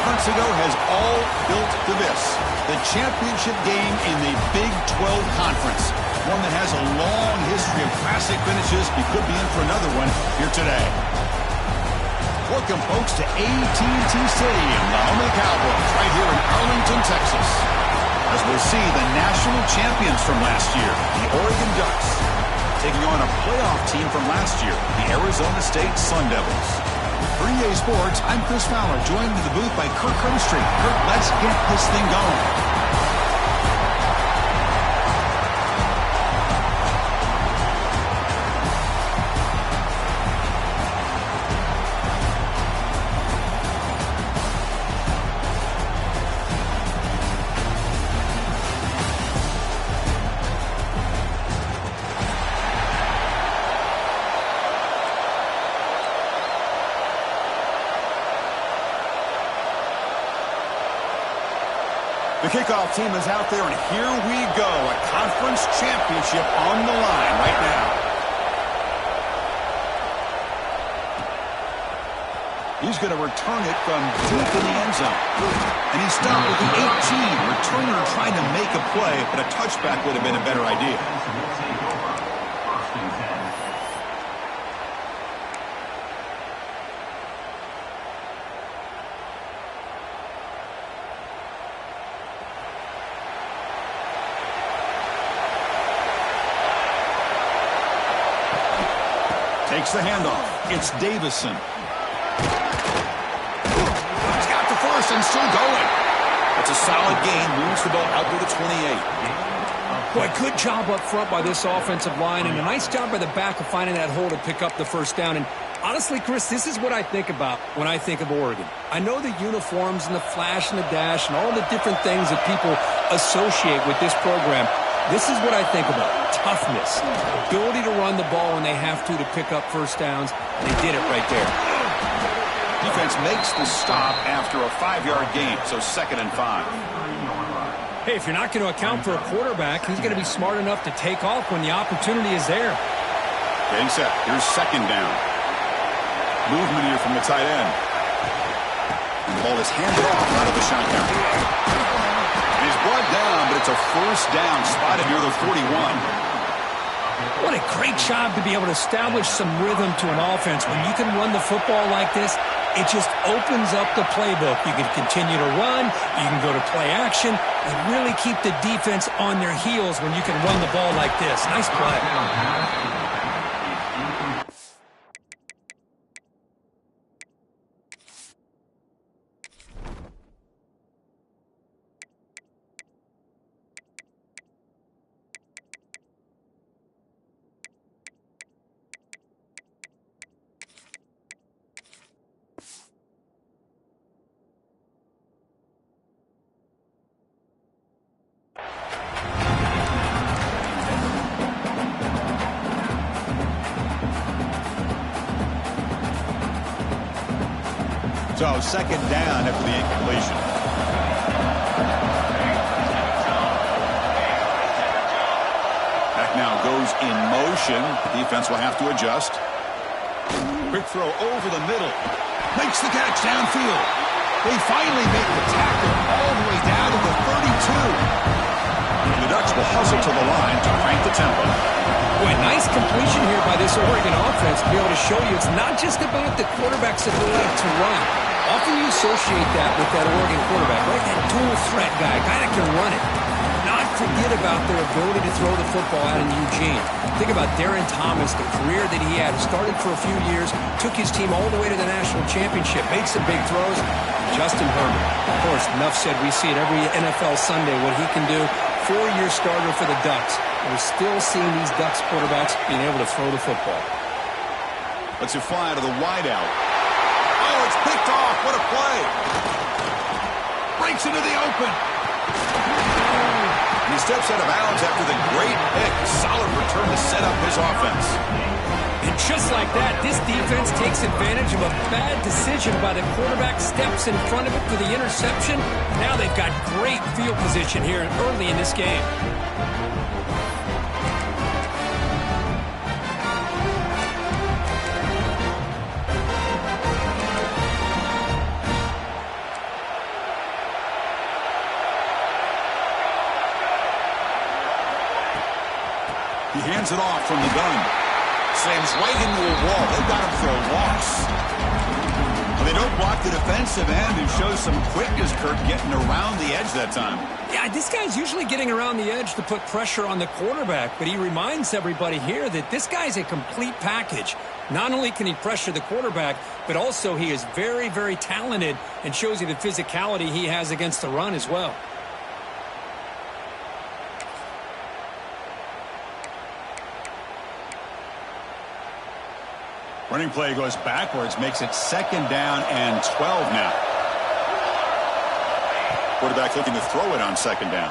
months ago has all built to this. The championship game in the Big 12 Conference. One that has a long history of classic finishes. We could be in for another one here today. Welcome, folks, to AT&T Stadium, the home of the Cowboys, right here in Arlington, Texas. As we'll see the national champions from last year, the Oregon Ducks, taking on a playoff team from last year, the Arizona State Sun Devils. For EA Sports, I'm Chris Fowler, joined in the booth by Kirk Herbstreit. Kirk, let's get this thing going. The kickoff team is out there, and here we go. A conference championship on the line right now. He's going to return it from deep in the end zone. And he stopped with the 18. Returner trying to make a play, but a touchback would have been a better idea. Takes the handoff. It's Davison. He's got the first and still going. It's a solid gain. Moves the ball out to the 28. Boy, good job up front by this offensive line, and a nice job by the back of finding that hole to pick up the first down. And honestly, Chris, this is what I think about when I think of Oregon. I know the uniforms and the flash and the dash and all the different things that people associate with this program. This is what I think about. Toughness. Ability to run the ball when they have to pick up first downs. They did it right there. Defense makes the stop after a 5-yard gain, so 2nd and 5. Hey, if you're not going to account for a quarterback, he's going to be smart enough to take off when the opportunity is there. Getting set. Here's 2nd down. Movement here from the tight end. And the ball is handed off out of the shotgun. He's brought down, but it's a first down, spotted near the 41. What a great job to be able to establish some rhythm to an offense. When you can run the football like this, it just opens up the playbook. You can continue to run, you can go to play action, and really keep the defense on their heels when you can run the ball like this. Nice play. So 2nd down after the incompletion. Back now goes in motion. Defense will have to adjust. Quick throw over the middle. Makes the catch downfield. They finally make the tackle all the way down to the 32. The Ducks will hustle to the line to crank the tempo. Boy, nice completion here by this Oregon offense to be able to show you it's not just about the quarterback's ability to run. Often you associate that with that Oregon quarterback, right? That dual threat guy that can run it. Not forget about their ability to throw the football out in Eugene. Think about Darren Thomas, the career that he had. Started for a few years, took his team all the way to the national championship, made some big throws. Justin Herman, of course, enough said. We see it every NFL Sunday what he can do. 4-year starter for the Ducks. We're still seeing these Ducks quarterbacks being able to throw the football. Let's it fly to the wideout. Oh, it's picked off. What a play. Breaks into the open. He steps out of bounds after the great pick. Solid return to set up his offense. And just like that, this defense takes advantage of a bad decision by the quarterback, steps in front of it for the interception. Now they've got great field position here early in this game. hands it off from the gun. Slams right into a wall. They've got him for a loss. Well, they don't block the defensive end and show some quickness, Kirk, getting around the edge that time. Yeah, this guy's usually getting around the edge to put pressure on the quarterback, but he reminds everybody here that this guy's a complete package. Not only can he pressure the quarterback, but also he is very, very talented and shows you the physicality he has against the run as well. Running play goes backwards, makes it 2nd down and 12 now. Quarterback looking to throw it on 2nd down.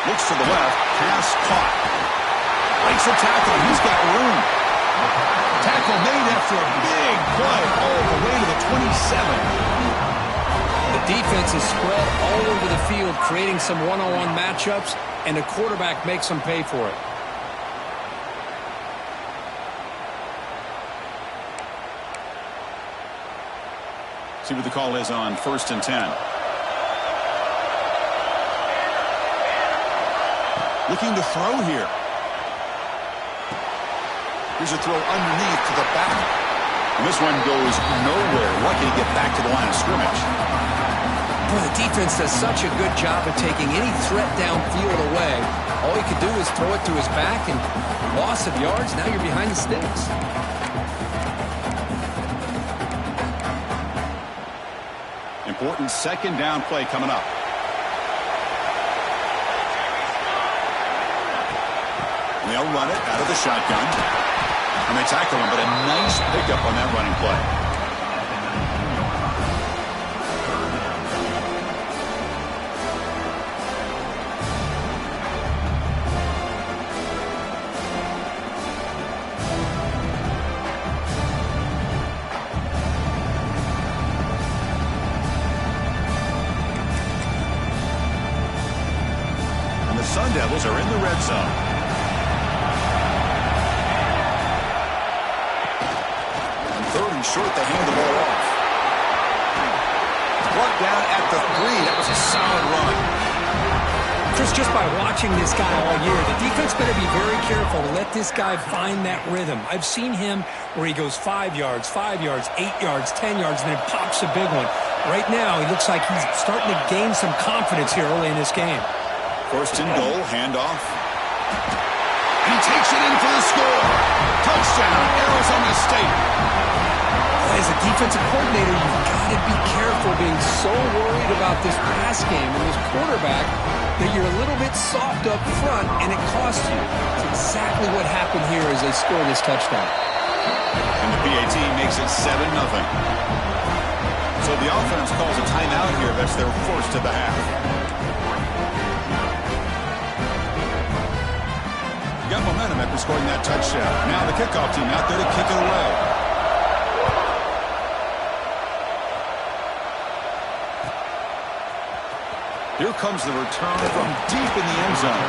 Looks to the left, pass caught. Breaks a tackle, he's got room. Tackle made after a big play all the way to the 27. The defense is spread all over the field, creating some one-on-one matchups, and the quarterback makes them pay for it. See what the call is on 1st and 10. Looking to throw here. Here's a throw underneath to the back. And this one goes nowhere. Lucky to get back to the line of scrimmage. Boy, the defense does such a good job of taking any threat downfield away. All he could do is throw it to his back, and loss of yards, now you're behind the sticks. Important 2nd down play coming up. And they'll run it out of the shotgun. And they tackle him, but a nice pickup on that running play. Sun Devils are in the red zone. On 3rd and short, they hand the ball off. Brought down at the 3. That was a solid run. Chris, just by watching this guy all year, the defense better be very careful to let this guy find that rhythm. I've seen him where he goes 5 yards, 8 yards, 10 yards, and then pops a big one. Right now, he looks like he's starting to gain some confidence here early in this game. 1st and goal, handoff. He takes it in for the score. Touchdown, Arizona State. As a defensive coordinator, you've got to be careful being so worried about this pass game and this quarterback that you're a little bit soft up front, and it costs you. It's exactly what happened here as they score this touchdown. And the PAT makes it 7-0. So the offense calls a timeout here. That's their first of the half. Got momentum after scoring that touchdown. Now the kickoff team out there to kick it away. Here comes the return from deep in the end zone.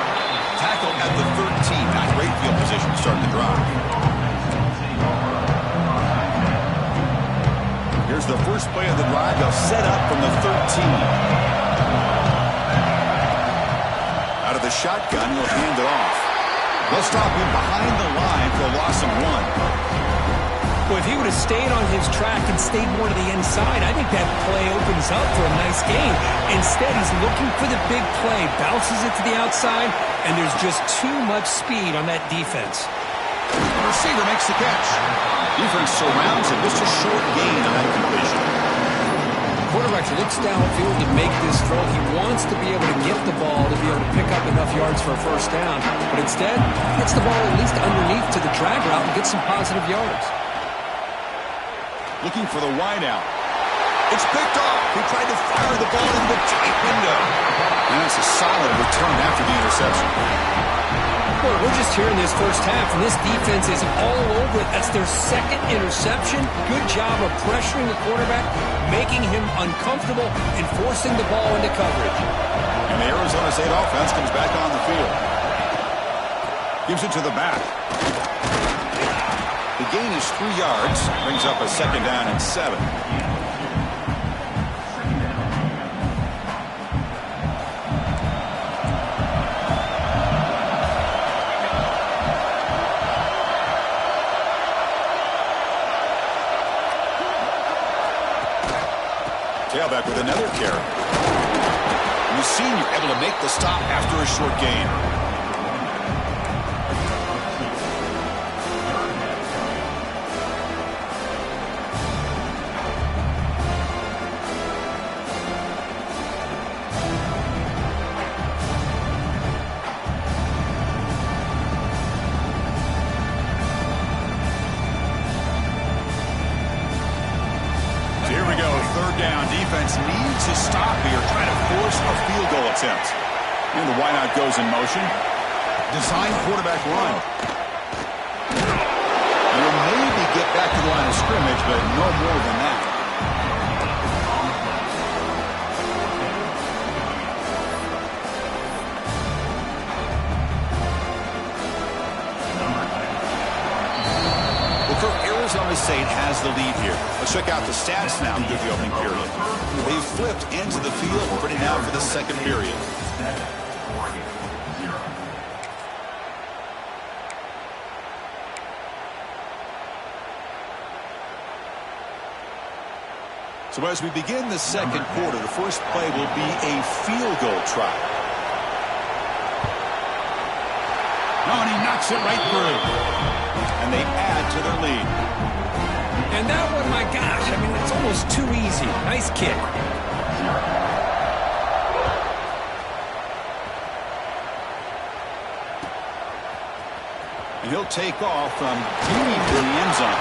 Tackle at the 13. Not great field position to start the drive. Here's the first play of the drive. They'll set up from the 13. Out of the shotgun, he'll hand it off. They'll stop him behind the line for a loss of 1. Well, if he would have stayed on his track and stayed more to the inside, I think that play opens up for a nice gain. Instead, he's looking for the big play, bounces it to the outside, and there's just too much speed on that defense. The receiver makes the catch. Defense surrounds him. Just a short gain on that completion. Quarterback looks downfield to make this throw. He wants to be able to get the ball to be able to pick up enough yards for a first down. But instead, gets the ball at least underneath to the drag route and gets some positive yards. Looking for the wide out. It's picked off. He tried to fire the ball into the tight window. And that's a solid return after the interception. Boy, we're just here in this first half, and this defense is all over it. That's their 2nd interception. Good job of pressuring the quarterback, making him uncomfortable, and forcing the ball into coverage. And the Arizona State offense comes back on the field. Gives it to the back. The gain is 3 yards. Brings up a 2nd down and 7. Tailback with another carry. And the senior able to make the stop after a short gain. Needs a stop here, trying to force a field goal attempt. And the wideout goes in motion. Design quarterback run. Will maybe get back to the line of scrimmage, but no more than that. Arizona State has the lead here. Let's check out the stats now through the opening period. They've flipped into the field, ready now for the second period. So as we begin the second quarter, the first play will be a field goal try. Oh, and he knocks it right through. And they add to their lead. And that one, my gosh, I mean, it's almost too easy. Nice kick. And he'll take off from deep in the end zone.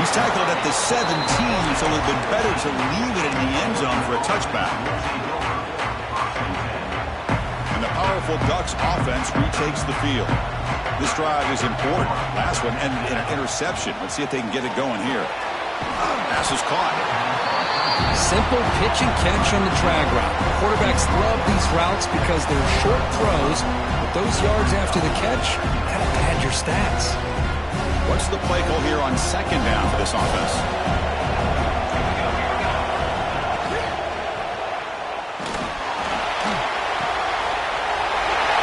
He's tackled at the 17, so it would have been better to leave it in the end zone for a touchback. And the powerful Ducks offense retakes the field. This drive is important. Last one ended in an interception. Let's see if they can get it going here. Pass is caught. Simple pitch and catch on the drag route. Quarterbacks love these routes because they're short throws, but those yards after the catch gotta pad your stats. What's the play call here on second down for this offense?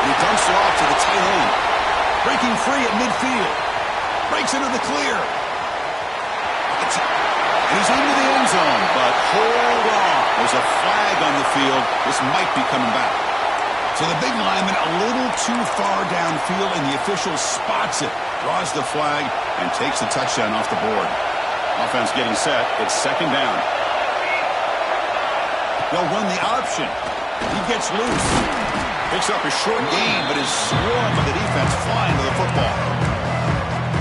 He dumps it off to the tight end. Breaking free at midfield. Breaks into the clear. And he's into the end zone, but hold on. There's a flag on the field. This might be coming back. So the big lineman a little too far downfield, and the official spots it. Draws the flag and takes the touchdown off the board. Offense getting set. It's second down. They'll run the option. He gets loose. Picks up a short gain, but is swarmed by the defense flying to the football.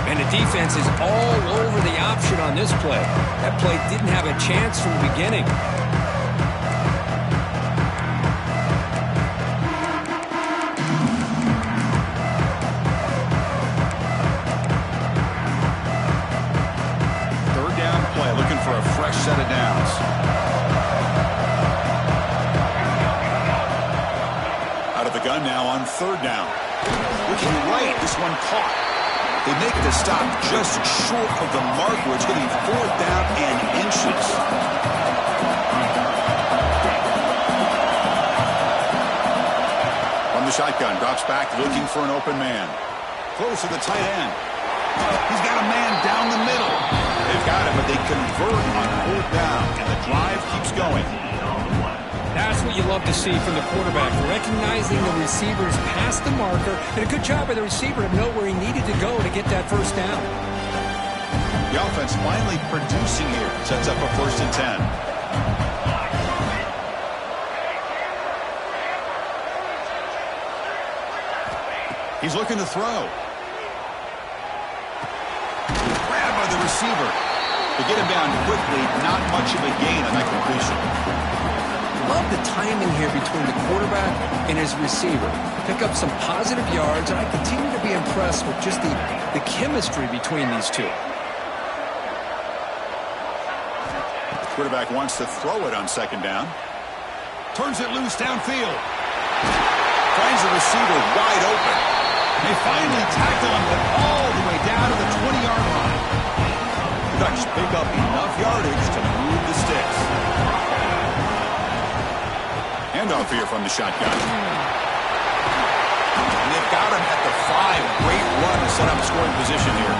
And the defense is all over the option on this play. That play didn't have a chance from the beginning. Third down play, looking for a fresh set of downs. Out of the gun now on third down. Looking right, this one caught. They make the stop just short of the mark, where it's going to be fourth down and inches. From the shotgun, drops back, looking for an open man. Close to the tight end. He's got a man down the middle. They've got him, but they convert on fourth down, and the drive keeps going. That's what you love to see from the quarterback, recognizing the receiver's past the marker, and a good job by the receiver to know where he needed to go to get that first down. The offense finally producing here. Sets up a 1st and 10. He's looking to throw. Grabbed by the receiver. To get him down quickly, not much of a gain on that completion. Love the timing here between the quarterback and his receiver. Pick up some positive yards, and I continue to be impressed with just the chemistry between these two. The quarterback wants to throw it on second down. Turns it loose downfield. Finds the receiver wide open. They finally tackle him, but all the way down to the 20-yard line. The Ducks pick up enough yardage to move the sticks. Handoff here from the shotgun. And they've got him at the 5. Great run to set up scoring position here.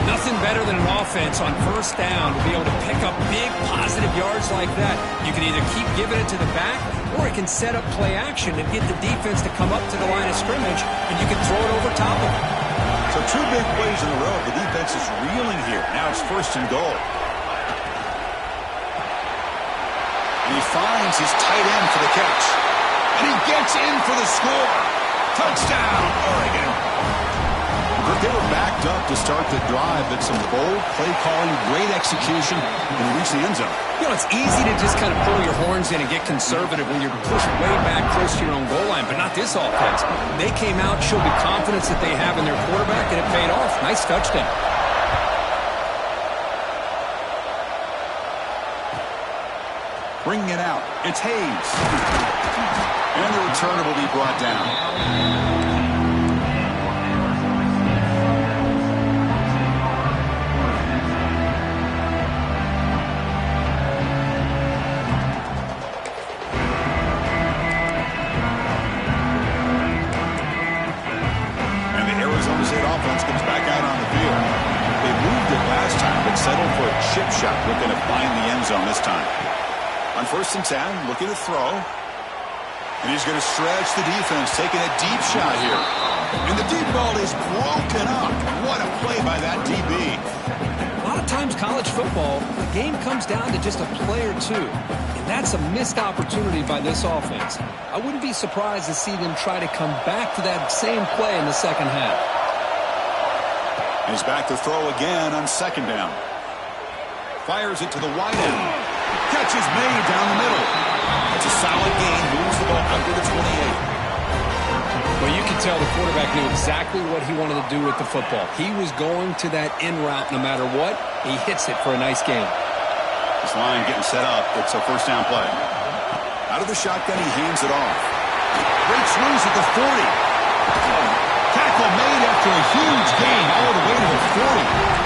Nothing better than an offense on first down to be able to pick up big positive yards like that. You can either keep giving it to the back, or it can set up play action and get the defense to come up to the line of scrimmage, and you can throw it over top of it. So 2 big plays in a row. The defense is reeling here. Now it's 1st and goal. And he finds his tight end for the catch. And he gets in for the score. Touchdown, Oregon. They were backed up to start the drive, but some bold play calling, great execution, and reach the end zone. You know, it's easy to just kind of pull your horns in and get conservative when you're pushed way back close to your own goal line, but not this offense. They came out, showed the confidence that they have in their quarterback, and it paid off. Nice touchdown. Bringing it out, it's Hayes. And the returner will be brought down. Settled for a chip shot, looking to find the end zone this time. On 1st and 10, looking to throw. And he's going to stretch the defense, taking a deep shot here. And the deep ball is broken up. What a play by that DB. A lot of times college football, the game comes down to just a play or two. And that's a missed opportunity by this offense. I wouldn't be surprised to see them try to come back to that same play in the second half. He's back to throw again on 2nd down. Fires it to the wide end. Catch is made down the middle. It's a solid gain. Moves the ball out to the 28. Well, you can tell the quarterback knew exactly what he wanted to do with the football. He was going to that in route no matter what. He hits it for a nice gain. This line getting set up. It's a 1st down play. Out of the shotgun, he hands it off. Breaks loose at the 40. Tackle made after a huge gain all the way to the 40.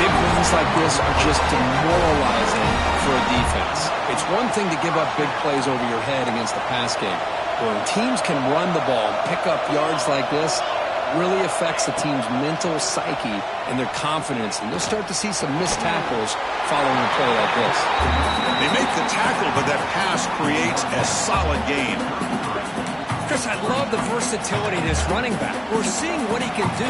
Big runs like this are just demoralizing for a defense. It's one thing to give up big plays over your head against the pass game. But when teams can run the ball and pick up yards like this, it really affects the team's mental psyche and their confidence. And you'll start to see some missed tackles following a play like this. They make the tackle, but that pass creates a solid gain. Chris, I love the versatility of this running back. We're seeing what he can do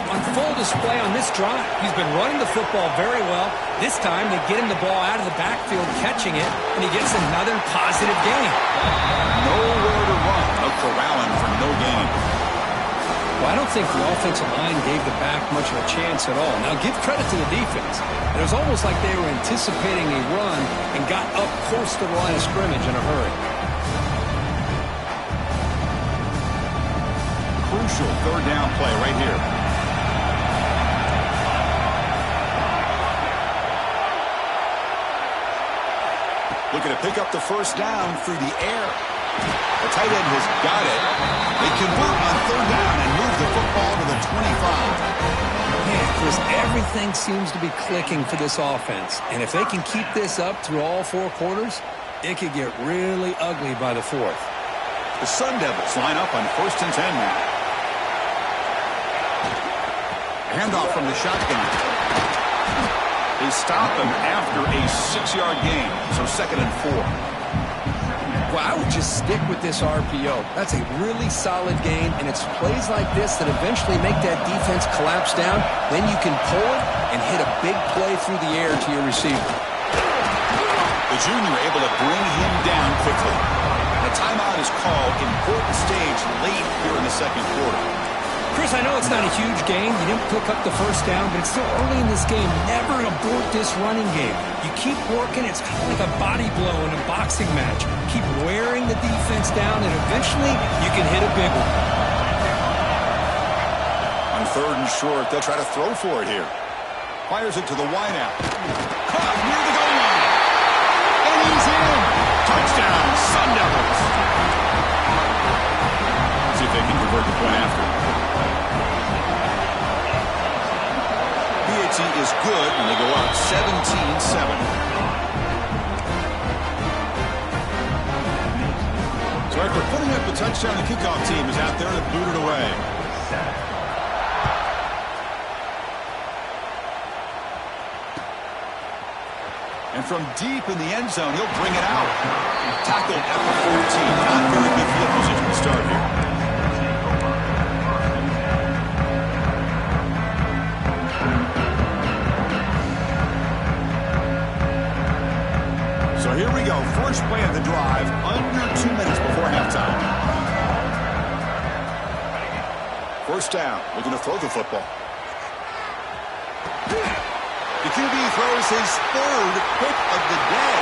on full display on this drive. He's been running the football very well. This time, they get him the ball out of the backfield, catching it, and he gets another positive gain. Nowhere to run. No corralling for no gain. Well, I don't think the offensive line gave the back much of a chance at all. Now, give credit to the defense. It was almost like they were anticipating a run and got up close to the line of scrimmage in a hurry. Crucial 3rd down play right here. Looking to pick up the 1st down through the air. The tight end has got it. They convert on 3rd down and move the football to the 25. Man, Chris, everything seems to be clicking for this offense. And if they can keep this up through all 4 quarters, it could get really ugly by the 4th. The Sun Devils line up on 1st and 10 now. Handoff from the shotgun. They stop him after a 6-yard gain, so 2nd and 4. Well, I would just stick with this RPO. That's a really solid gain, and it's plays like this that eventually make that defense collapse down. Then you can pull it and hit a big play through the air to your receiver. The junior able to bring him down quickly. The timeout is called. Important stage late here in the 2nd quarter. Chris, I know it's not a huge gain. You didn't pick up the 1st down, but it's still early in this game. Never abort this running game. You keep working. It's kind of like a body blow in a boxing match. Keep wearing the defense down, and eventually you can hit a big one. On 3rd and short, they'll try to throw for it here. Fires it to the wideout. Caught near the goal line. And he's in. Touchdown, Sun Devils. See if they can convert the point after. Is good when they go up 17-7. So after putting up the touchdown, the kickoff team is out there to boot it away. And from deep in the end zone, he'll bring it out. Tackled at the 14. Not very good field position to start here. So here we go. First play of the drive, under 2 minutes before halftime. First down. Looking to throw the football. The QB throws his third pick of the day.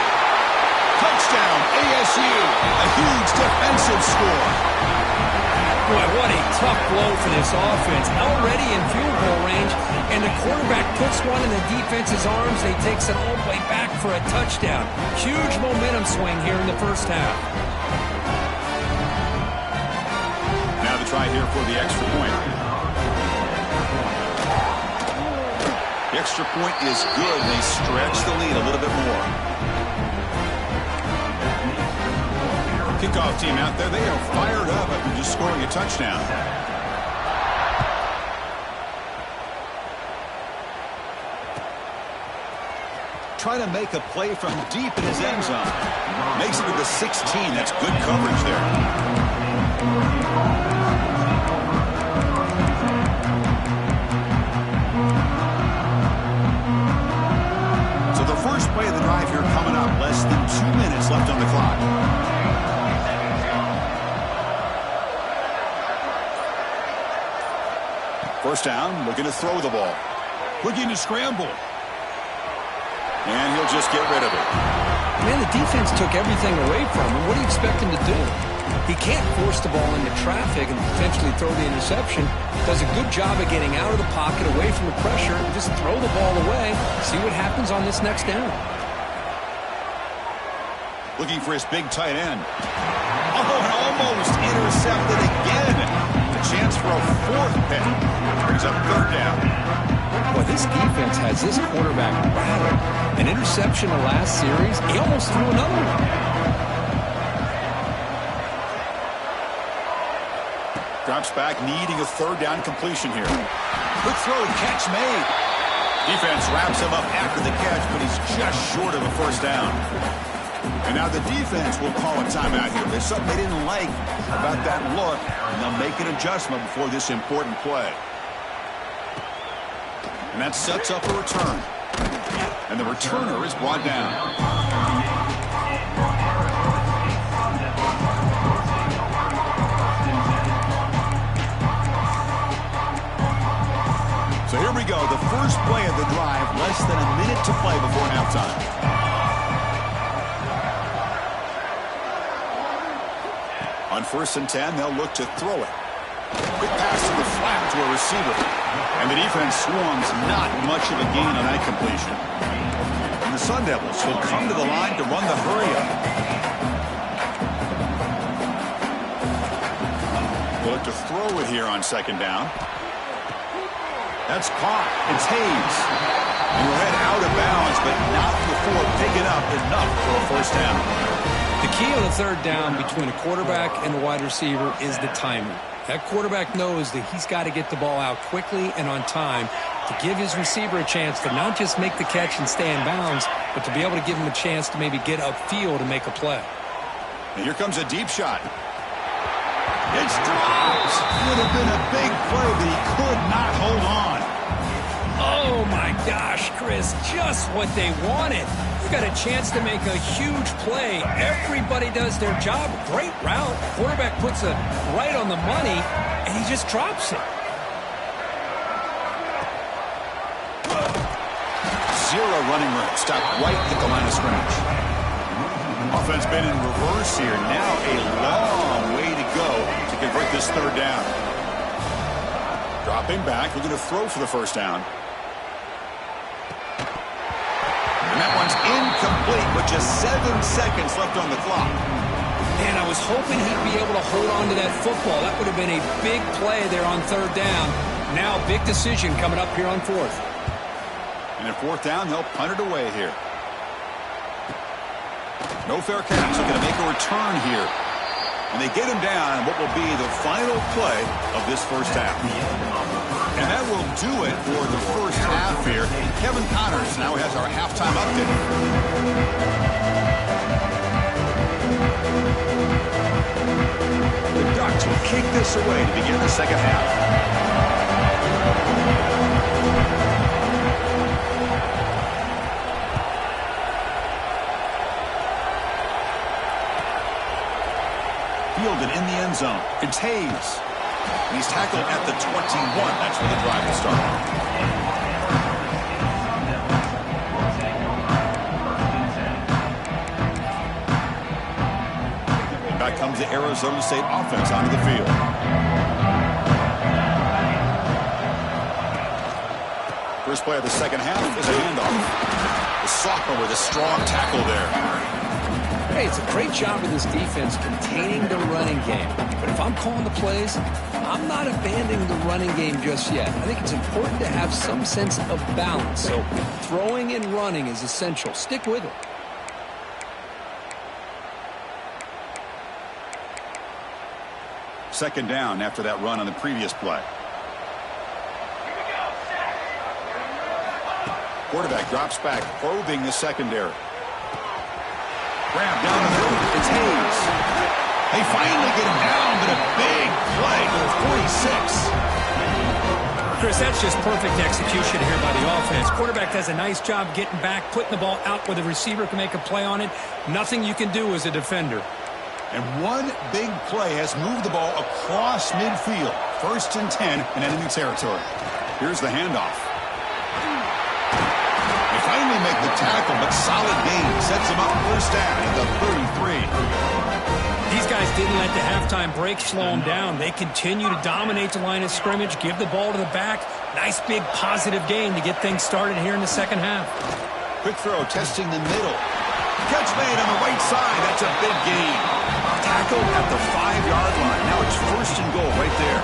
Touchdown, ASU. A huge defensive score. Boy, what a tough blow for this offense. Already in field goal range, and the quarterback puts one in the defense's arms, and he takes it all the way back for a touchdown. Huge momentum swing here in the first half. Now the try here for the extra point. The extra point is good. They stretch the lead a little bit more. Kickoff team out there, they are fired up after just scoring a touchdown. Trying to make a play from deep in his end zone. Makes it to the 16. That's good coverage there. So the first play of the drive here coming up. Less than 2 minutes left on the clock. First down, looking to throw the ball. Looking to scramble. And he'll just get rid of it. Man, the defense took everything away from him. What do you expect him to do? He can't force the ball into traffic and potentially throw the interception. Does a good job of getting out of the pocket, away from the pressure, and just throw the ball away. See what happens on this next down. Looking for his big tight end. Oh, and almost intercepted again. A chance for a fourth pick. Brings up third down. Boy, this defense has this quarterback rattled. An interception the last series. He almost threw another one. Drops back, needing a third down completion here. Good throw, catch made. Defense wraps him up after the catch, but he's just short of a first down. And now the defense will call a timeout here. There's something they didn't like about that look, and they'll make an adjustment before this important play. And that sets up a return. And the returner is brought down. So here we go. The first play of the drive. Less than a minute to play before halftime. On 1st and 10, they'll look to throw it. Quick pass to the flat to a receiver. And the defense swarms, not much of a gain on that completion. And the Sun Devils will come to the line to run the hurry-up. They'll look to throw it here on 2nd down. That's caught. It's Hayes. And he'll head out of bounds, but not before picking up enough for a first down. The key on the 3rd down between a quarterback and the wide receiver is the timing. That quarterback knows that he's got to get the ball out quickly and on time to give his receiver a chance to not just make the catch and stay in bounds, but to be able to give him a chance to maybe get upfield and make a play. And here comes a deep shot. It's dropped. Would have been a big play, but he could not hold on. Oh, my gosh, Chris, just what they wanted. You got a chance to make a huge play. Everybody does their job. Great route. Quarterback puts it right on the money, and he just drops it. Zero running room. Stop right at the line of scrimmage. Offense been in reverse here. Now a long way to go to convert this 3rd down. Dropping back. We're going to throw for the first down. And that one's incomplete with just 7 seconds left on the clock. Man, I was hoping he'd be able to hold on to that football. That would have been a big play there on 3rd down. Now, big decision coming up here on 4th. And at 4th down, they'll punt it away here. No fair catch. They're going to make a return here. And they get him down on what will be the final play of this first half. And that will do it for the first half here. Kevin Connors now has our halftime update. The Ducks will kick this away to begin the second half. Fielded in the end zone. It's Hayes. And he's tackled at the 21. That's where the drive will start. Back comes the Arizona State offense onto the field. First play of the second half is a handoff. The sophomore with a strong tackle there. Hey, it's a great job of this defense containing the running game. But if I'm calling the plays, I'm not abandoning the running game just yet. I think it's important to have some sense of balance. So throwing and running is essential. Stick with it. Second down after that run on the previous play. Quarterback drops back, probing the secondary. Grab down the middle. It's Hayes. They finally get him down, but a big play to the 46. Chris, that's just perfect execution here by the offense. Quarterback does a nice job getting back, putting the ball out where the receiver can make a play on it. Nothing you can do as a defender. And one big play has moved the ball across midfield. 1st and 10 in enemy territory. Here's the handoff. They finally make the tackle, but solid gain sets them up first down at the 33. These guys didn't let the halftime break slow them down. They continue to dominate the line of scrimmage, give the ball to the back. Nice big positive gain to get things started here in the second half. Quick throw testing the middle. Catch made on the right side. That's a big gain. Tackled at the 5-yard line. Now it's 1st and goal right there.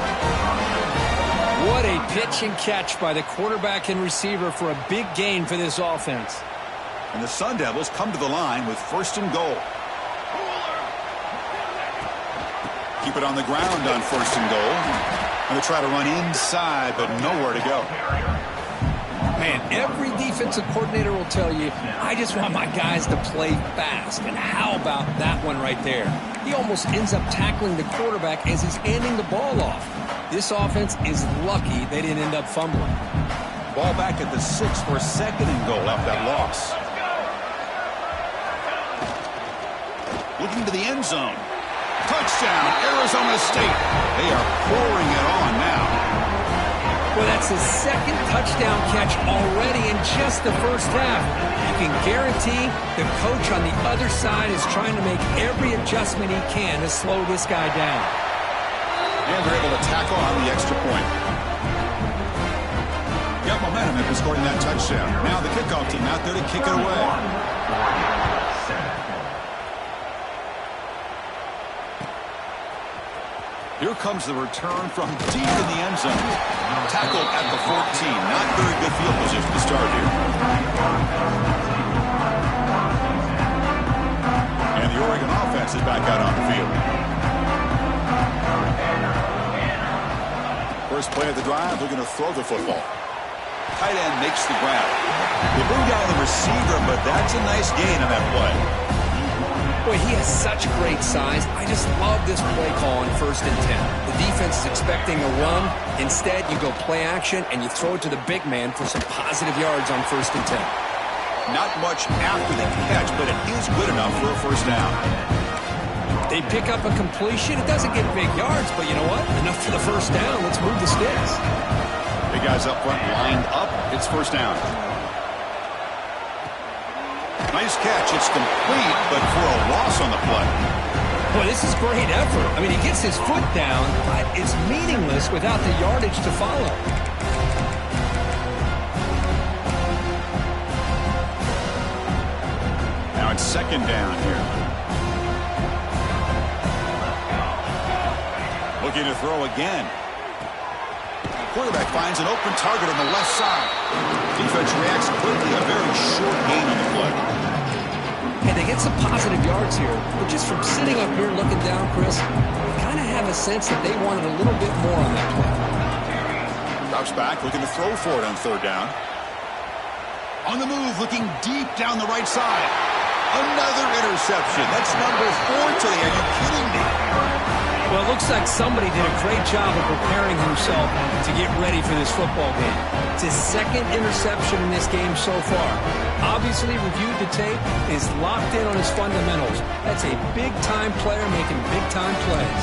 What a pitch and catch by the quarterback and receiver for a big gain for this offense. And the Sun Devils come to the line with 1st and goal. Keep it on the ground on 1st and goal. And they try to run inside, but nowhere to go. Man, every defensive coordinator will tell you, I just want my guys to play fast. And how about that one right there? He almost ends up tackling the quarterback as he's handing the ball off. This offense is lucky they didn't end up fumbling. Ball back at the 6 for 2nd and goal after that loss. Looking to the end zone. Touchdown, Arizona State. They are pouring it on now. Well, that's his 2nd touchdown catch already in just the first half. You can guarantee the coach on the other side is trying to make every adjustment he can to slow this guy down. And they're able to tackle on the extra point. Got momentum after scoring that touchdown. Now the kickoff team out there to kick it away. Here comes the return from deep in the end zone. Tackled at the 14. Not very good field position to start here. And the Oregon offense is back out on the field. First play of the drive, looking to throw the football. Tight end makes the grab. They bring down the receiver, but that's a nice gain on that play. Boy, he has such great size. I just love this play call on 1st and 10. The defense is expecting a run. Instead, you go play action, and you throw it to the big man for some positive yards on 1st and 10. Not much after the catch, but it is good enough for a first down. They pick up a completion. It doesn't get big yards, but you know what? Enough for the first down. Let's move the sticks. Big guys up front lined up. It's first down. Nice catch. It's complete, but for a loss on the play. Boy, this is great effort. I mean, he gets his foot down, but it's meaningless without the yardage to follow. Now it's 2nd down here. Looking to throw again. Quarterback finds an open target on the left side. Defense reacts quickly. A very short gain on the play. Hey, they get some positive yards here, but just from sitting up here looking down, Chris, I kind of have a sense that they wanted a little bit more on that play. Drops back, looking to throw for it on 3rd down. On the move, looking deep down the right side. Another interception. That's number 4 today. Are you kidding me? Well, it looks like somebody did a great job of preparing himself to get ready for this football game. It's his second interception in this game so far. Obviously reviewed the tape, is locked in on his fundamentals. That's a big-time player making big-time plays.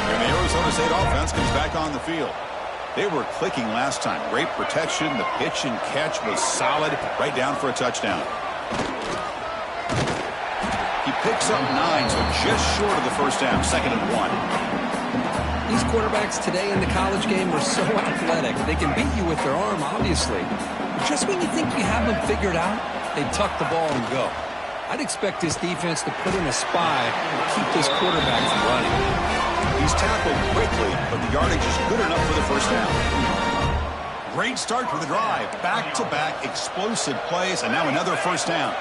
And the Arizona State offense comes back on the field. They were clicking last time. Great protection. The pitch and catch was solid. Right down for a touchdown. He picks up 9, so just short of the first down. 2nd and 1. These quarterbacks today in the college game are so athletic. They can beat you with their arm, obviously. But just when you think you have them figured out, they tuck the ball and go. I'd expect this defense to put in a spy and keep this quarterback from running. He's tackled quickly, but the yardage is good enough for the first down. Great start for the drive. Back-to-back explosive plays, and now another first down.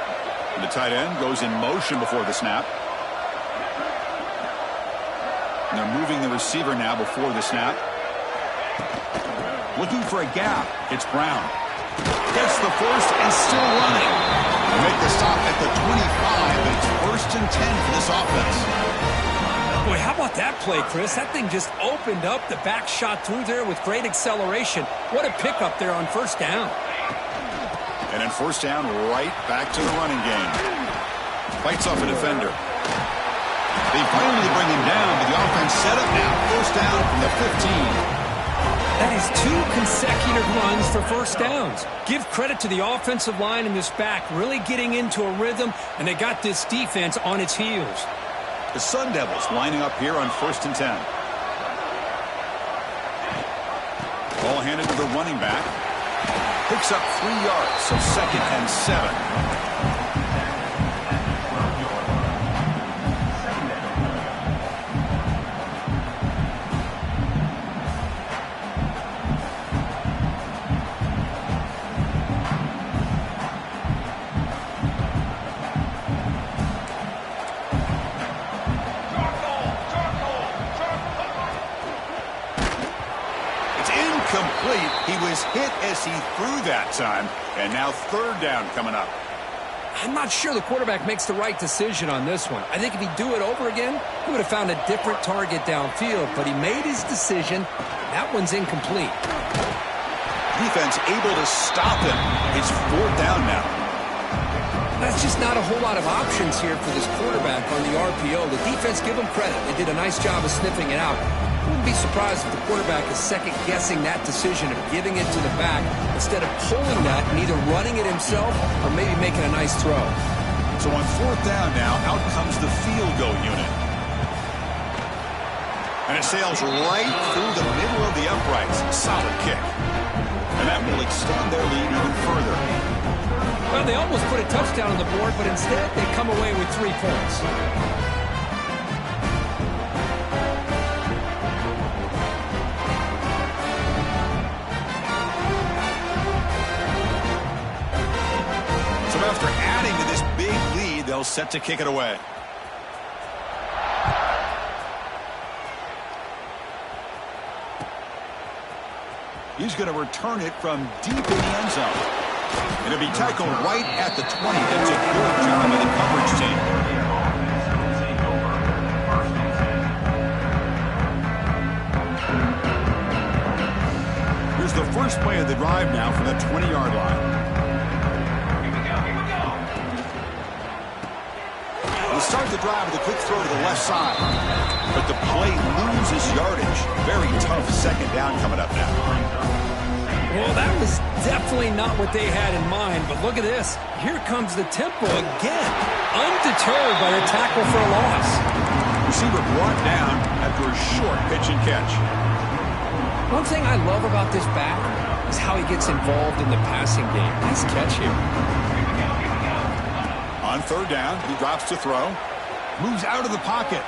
And the tight end goes in motion before the snap. And they're moving the receiver now before the snap. Looking for a gap. It's Brown. Gets the first and still running. They make the stop at the 25, but it's 1st and 10 for this offense. Boy, how about that play, Chris? That thing just opened up. The back shot through there with great acceleration. What a pickup there on first down. And then first down, right back to the running game. Fights off a defender. They finally bring him down, but the offense set up now. First down from the 15. That is 2 consecutive runs for first downs. Give credit to the offensive line in this back, really getting into a rhythm, and they got this defense on its heels. The Sun Devils lining up here on 1st and 10. Ball handed to the running back. Picks up 3 yards, so 2nd and 7. Complete. He was hit as he threw that time, and now 3rd down coming up. I'm not sure the quarterback makes the right decision on this one. I think if he'd do it over again, he would have found a different target downfield, but he made his decision. That one's incomplete. Defense able to stop him. It's 4th down now. That's just not a whole lot of options here for this quarterback on the RPO. The defense, give them credit. They did a nice job of sniffing it out. I wouldn't be surprised if the quarterback is second-guessing that decision of giving it to the back instead of pulling that and either running it himself or maybe making a nice throw. So on 4th down now, out comes the field goal unit. And it sails right through the middle of the uprights. Solid kick. And that will extend their lead even further. Well, they almost put a touchdown on the board, but instead they come away with 3 points. After adding to this big lead, they'll set to kick it away. He's going to return it from deep in the end zone. It'll be tackled right at the 20. That's a good job of the coverage team. Here's the first play of the drive now from the 20-yard line. Start the drive with a quick throw to the left side. But the play loses yardage. Very tough 2nd down coming up now. Well, that was definitely not what they had in mind. But look at this. Here comes the tempo again. Undeterred by the tackle for a loss. Receiver brought down after a short pitch and catch. One thing I love about this back is how he gets involved in the passing game. Nice catch here. On 3rd down, he drops to throw. Moves out of the pocket.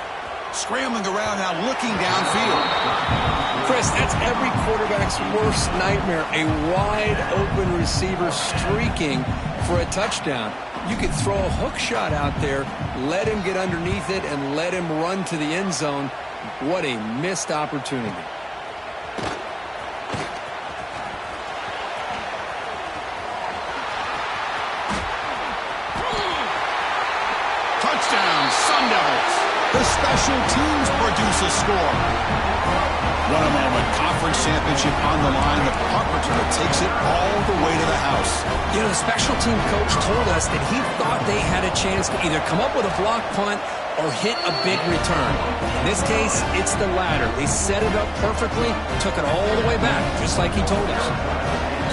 Scrambling around now, looking downfield. Chris, that's every quarterback's worst nightmare. A wide-open receiver streaking for a touchdown. You could throw a hook shot out there, let him get underneath it, and let him run to the end zone. What a missed opportunity. Sun Devils. The special teams produce a score. What a moment. Conference championship on the line. The punt returner takes it all the way to the house. You know, the special team coach told us that he thought they had a chance to either come up with a block punt or hit a big return. In this case, it's the latter. They set it up perfectly, took it all the way back, just like he told us.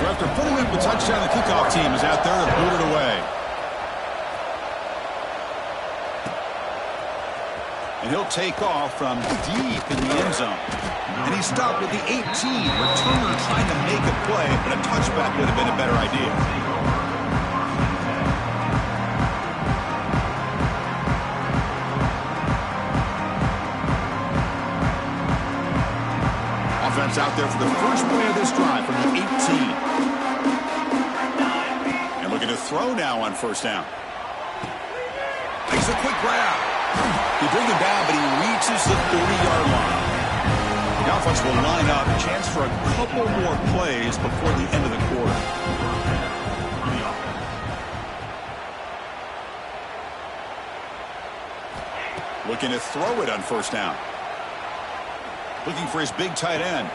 So after putting up a touchdown, the kickoff team is out there to boot it away. And he'll take off from deep in the end zone. And he stopped with the 18. Returner trying to make a play, but a touchback would have been a better idea. Offense out there for the first play of this drive from the 18. And looking to throw now on first down. Makes a quick grab. He brings him down, but he reaches the 30-yard line. The offense will line up. A chance for a couple more plays before the end of the quarter. Looking to throw it on first down. Looking for his big tight end.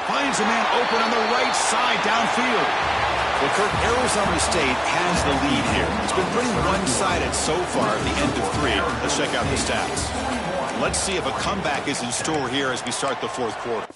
Finds a man open on the right side downfield. Well, Kirk, Arizona State has the lead here. It's been pretty one-sided so far at the end of 3. Let's check out the stats. Let's see if a comeback is in store here as we start the fourth quarter.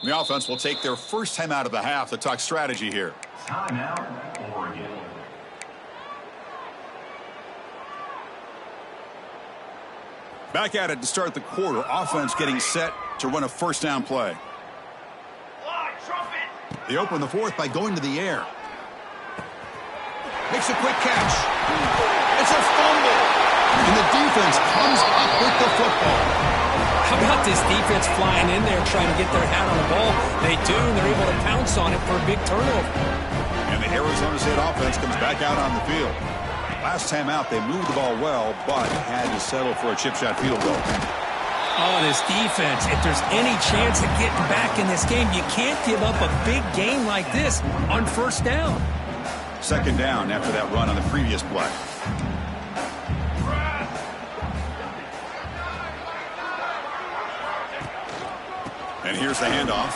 The offense will take their first time out of the half to talk strategy here. Timeout, Oregon. Back at it to start the quarter. Offense getting set to run a first down play. They open the fourth by going to the air. Makes a quick catch. It's a fumble. And the defense comes up with the football. How about this defense flying in there trying to get their hat on the ball? They do, and they're able to pounce on it for a big turnover. And the Arizona State offense comes back out on the field. Last time out, they moved the ball well, but had to settle for a chip shot field goal. Oh, this defense, if there's any chance of getting back in this game, you can't give up a big game like this on first down. Second down after that run on the previous play. And here's the handoff.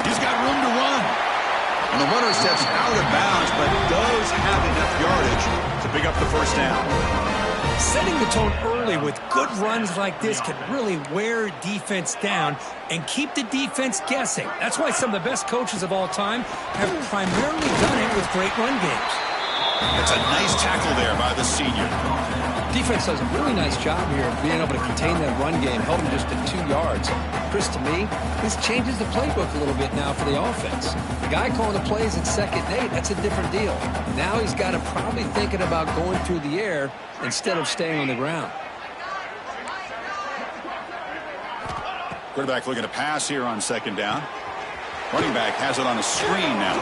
He's got room to run. And the runner steps out of bounds, but does have enough yardage to pick up the first down. Setting the tone early with good runs like this can really wear defense down and keep the defense guessing. That's why some of the best coaches of all time have primarily done it with great run games. That's a nice tackle there by the senior. Defense does a really nice job here of being able to contain that run game, held them just at 2 yards. Chris, to me, this changes the playbook a little bit now for the offense. The guy calling the plays at 2nd and 8, that's a different deal. Now he's got to probably thinking about going through the air instead of staying on the ground. Quarterback looking to pass here on second down. Running back has it on a screen now.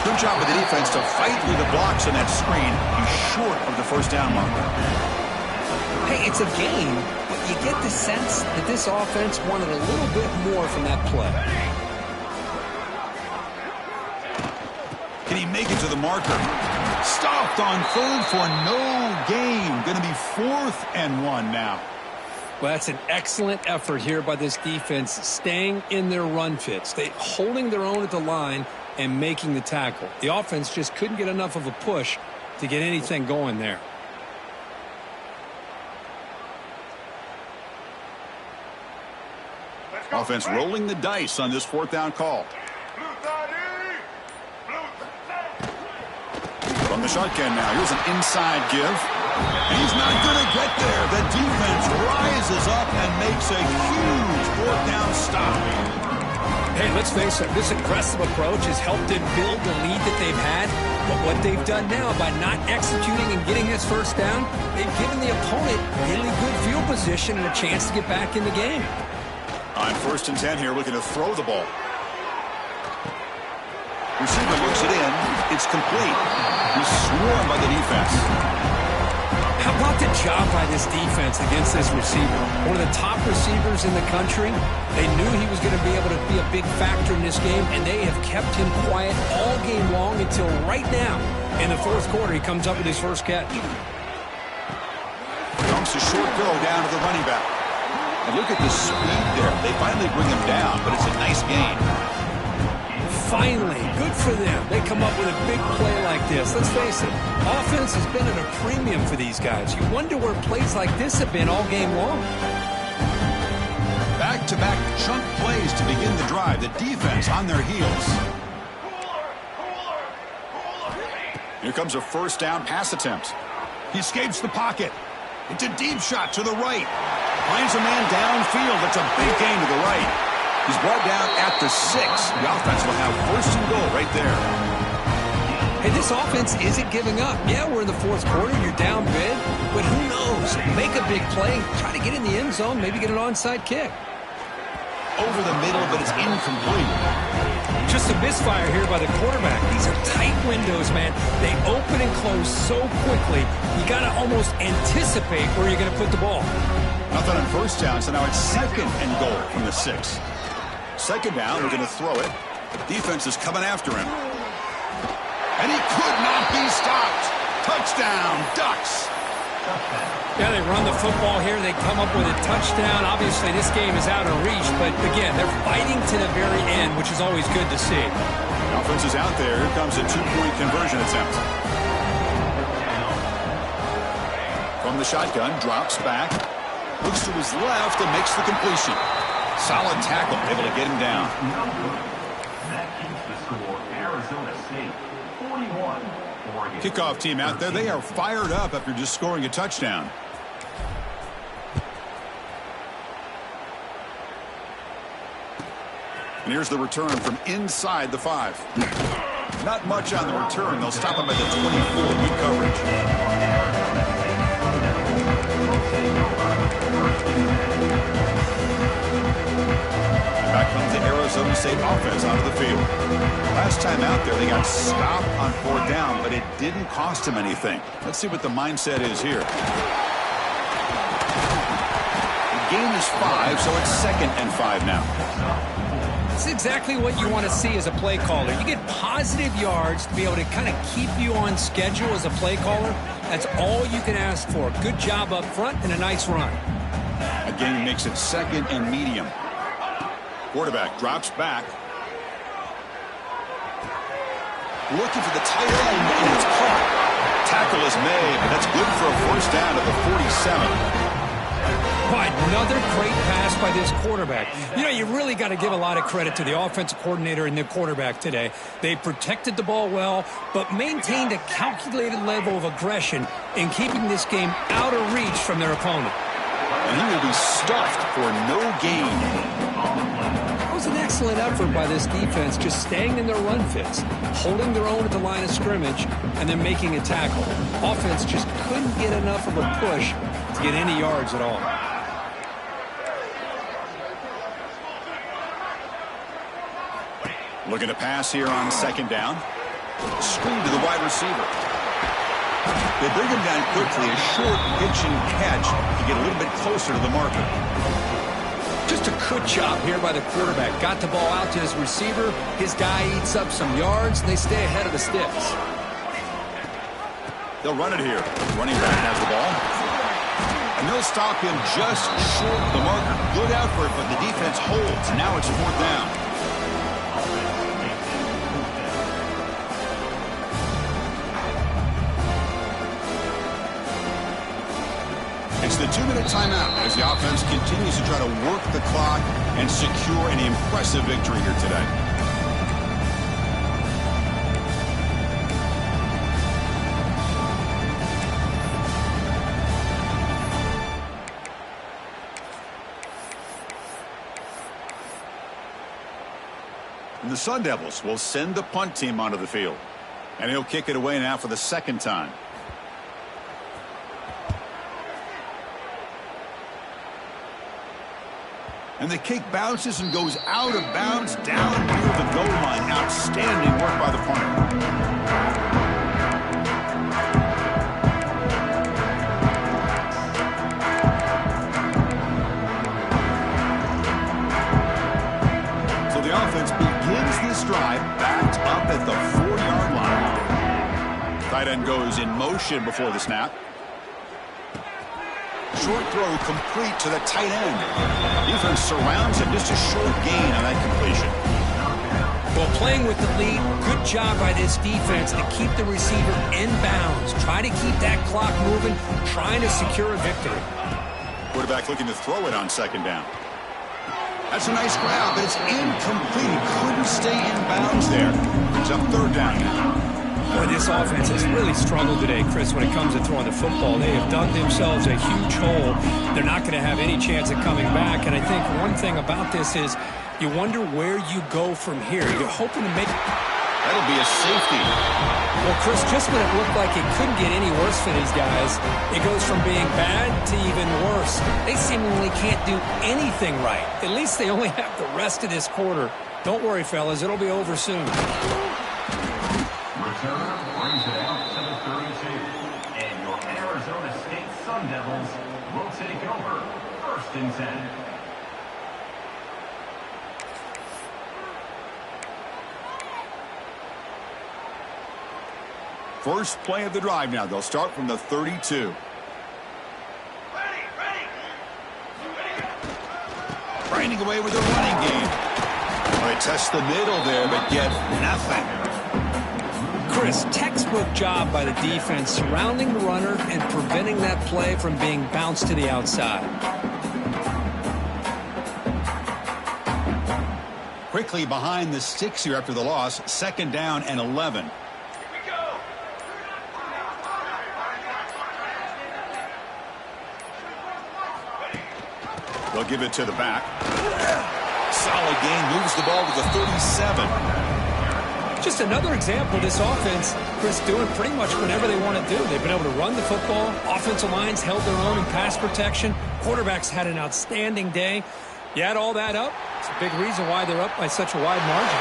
Good job of the defense to fight through the blocks on that screen. He's short of the first down marker. Hey, it's a game, but you get the sense that this offense wanted a little bit more from that play. Can he make it to the marker? Stopped on third for no gain. Going to be 4th and 1 now. Well, that's an excellent effort here by this defense, staying in their run fits. They holding their own at the line and making the tackle. The offense just couldn't get enough of a push to get anything going there. Offense rolling the dice on this 4th down call. From the shotgun now, here's an inside give. And he's not going to get there. The defense rises up and makes a huge 4th down stop. Hey, let's face it, this aggressive approach has helped them build the lead that they've had. But what they've done now by not executing and getting this first down, they've given the opponent really good field position and a chance to get back in the game. On 1st and 10 here, looking to throw the ball. Receiver looks it in. It's complete. He's swarmed by the defense. How about the job by this defense against this receiver? One of the top receivers in the country. They knew he was going to be able to be a big factor in this game, and they have kept him quiet all game long until right now. In the 4th quarter, he comes up with his first catch. Dumps a short go down to the running back. And look at the speed there. They finally bring him down, but it's a nice gain. Finally, good for them. They come up with a big play like this. Let's face it, offense has been at a premium for these guys. You wonder where plays like this have been all game long. Back-to-back chunk plays to begin the drive. The defense on their heels. Here comes a 1st down pass attempt. He escapes the pocket. It's a deep shot to the right. Finds a man downfield. That's a big gain to the right. He's brought down at the 6. The offense will have 1st and goal right there. Hey, this offense isn't giving up. Yeah, we're in the 4th quarter. You're down big. But who knows? Make a big play. Try to get in the end zone. Maybe get an onside kick. Over the middle, but it's incomplete. Just a misfire here by the quarterback. These are tight windows, man. They open and close so quickly. You got to almost anticipate where you're going to put the ball. Nothing on 1st down, so now it's 2nd and goal from the 6. 2nd down, they're going to throw it. Defense is coming after him. And he could not be stopped. Touchdown, Ducks. Yeah, they run the football here. They come up with a touchdown. Obviously, this game is out of reach, but again, they're fighting to the very end, which is always good to see. The offense is out there. Here comes a 2-point conversion attempt. From the shotgun, drops back. Looks to his left and makes the completion. Solid tackle, able to get him down. That keeps the score Arizona State 41. Oregon. Kickoff team out there. They are fired up after just scoring a touchdown. And here's the return from inside the 5. Not much on the return. They'll stop him at the 24. Good coverage. Back comes the Arizona State offense onto the field. Last time out there, they got stopped on 4th down, but it didn't cost him anything. Let's see what the mindset is here. The gain is 5, so it's 2nd and 5 now. It's exactly what you want to see as a play caller. You get positive yards to be able to kind of keep you on schedule as a play caller. That's all you can ask for. Good job up front and a nice run. Again, he makes it 2nd and medium. Quarterback drops back. Looking for the tight end, and it's caught. Tackle is made, but that's good for a 1st down at the 47. But another great pass by this quarterback. You know, you really got to give a lot of credit to the offensive coordinator and the quarterback today. They protected the ball well, but maintained a calculated level of aggression in keeping this game out of reach from their opponent. And he will be stuffed for no gain. It was an excellent effort by this defense, just staying in their run fits, holding their own at the line of scrimmage, and then making a tackle. Offense just couldn't get enough of a push to get any yards at all. Looking to pass here on second down. Screen to the wide receiver. They bring him down quickly. A short pitch and catch to get a little bit closer to the marker. Just a good job here by the quarterback. Got the ball out to his receiver. His guy eats up some yards, and they stay ahead of the sticks. They'll run it here. Running back has the ball. And they'll stop him just short of the marker. Good effort, but the defense holds. Now it's fourth down. It's the 2-minute timeout as the offense continues to try to work the clock and secure an impressive victory here today. And the Sun Devils will send the punt team onto the field. And he'll kick it away now for the second time. And the kick bounces and goes out of bounds down near the goal line. Outstanding work by the punter. So the offense begins this drive backed up at the 4-yard line. Tight end goes in motion before the snap. Short throw complete to the tight end. Defense surrounds him. Just a short gain on that completion. Well, playing with the lead, good job by this defense to keep the receiver in bounds. Try to keep that clock moving, trying to secure a victory. Quarterback looking to throw it on second down. That's a nice grab, but it's incomplete. He couldn't stay in bounds there. It's up third down now. Boy, this offense has really struggled today, Chris, when it comes to throwing the football. They have dug themselves a huge hole. They're not going to have any chance of coming back. And I think one thing about this is you wonder where you go from here. You're hoping to make... That'll be a safety. Well, Chris, just when it looked like it couldn't get any worse for these guys, it goes from being bad to even worse. They seemingly can't do anything right. At least they only have the rest of this quarter. Don't worry, fellas. It'll be over soon. Returner brings it out to the 32. And your Arizona State Sun Devils will take over 1st and 10. First play of the drive now. They'll start from the 32. Grinding away with a running game. Well, they test the middle there, but get nothing. Chris, textbook job by the defense surrounding the runner and preventing that play from being bounced to the outside. Quickly behind the sticks here after the loss. 2nd down and 11. They'll give it to the back. Solid gain, moves the ball to the 37. Just another example of this offense, Chris, doing pretty much whatever they want to do. They've been able to run the football. Offensive lines held their own in pass protection. Quarterbacks had an outstanding day. You add all that up, it's a big reason why they're up by such a wide margin.